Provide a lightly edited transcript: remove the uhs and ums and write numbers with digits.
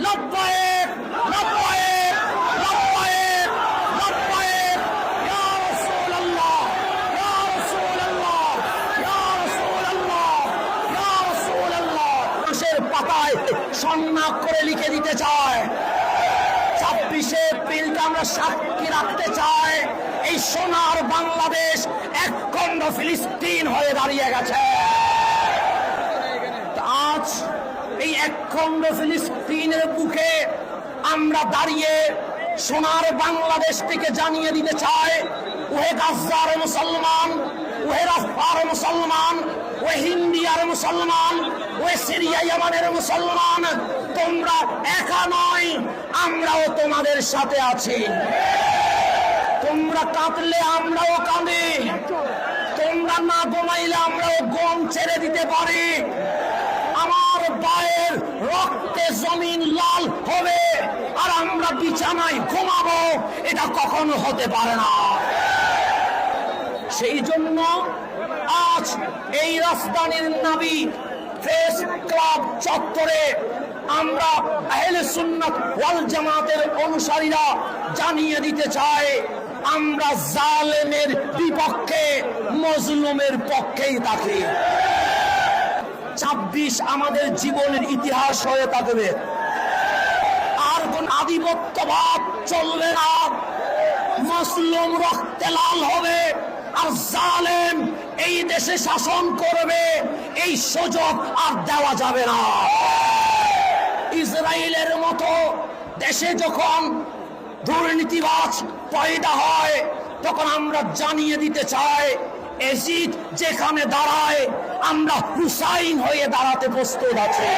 লব্বায়েক লব্বায়েক লব্বায়েক লব্বায়েক ইয়া রাসূলুল্লাহ ইয়া রাসূলুল্লাহ ইয়া রাসূলুল্লাহ ইয়া রাসূলুল্লাহ। মানুষের পাতায় সন্ন্যাক করে লিখে দিতে চায় 26শে এপ্রিলকে আমরা সাক্ষী রাখতে চাই এই সোনার বাংলাদেশ এক খণ্ড ফিলিস্তিন হয়ে দাঁড়িয়ে গেছে। আজ এই এক খণ্ড ফিলিস্তিনের বুকে আমরা দাঁড়িয়ে সোনার বাংলাদেশ থেকে জানিয়ে দিতে চাই, ওহে গাজার মুসলমান, ওহে রাফার মুসলমান, ওহে হিন্দিয়ার মুসলমান, ওহে সিরিয়া ইয়ামানের মুসলমান, তোমরা একা নয়, আমরাও তোমাদের সাথে আছি। তোমরা কাঁদলে আমরাও কাঁদি, তোমরা না ঘুমাইলে আমরাও গম ছেড়ে দিতে পারি। আমার ভাইয়ের রক্তে জমিন লাল হবে আর আমরা বিছানায় ঘুমাবো, এটা কখনো হতে পারে না। সেই জন্য আজ এই রাজধানীর নবী প্রেস ক্লাব চত্বরে আমরা আহলে সুন্নাত ওয়াল জামাতের অনুসারীরা জানিয়ে দিতে চাই, আমরা জালেমের বিপক্ষে, মজলুমের পক্ষেই থাকি। 26 আমাদের জীবনের ইতিহাস হয়ে থাকবে। আর কোন আধিপত্যবাদ চলবে না। মুসলিম রক্তে লাল হবে আর জালেম এই দেশে শাসন করবে, এই সুযোগ আর দেওয়া যাবে না। ইসরায়েলের মতো দেশে যখন দুর্নীতিবাজ পয়দা হয়, তখন আমরা জানিয়ে দিতে চাই, এজিদ যেখানে দাঁড়ায় আমরা হুসাইন হয়ে দাঁড়াতে প্রস্তুত আছি।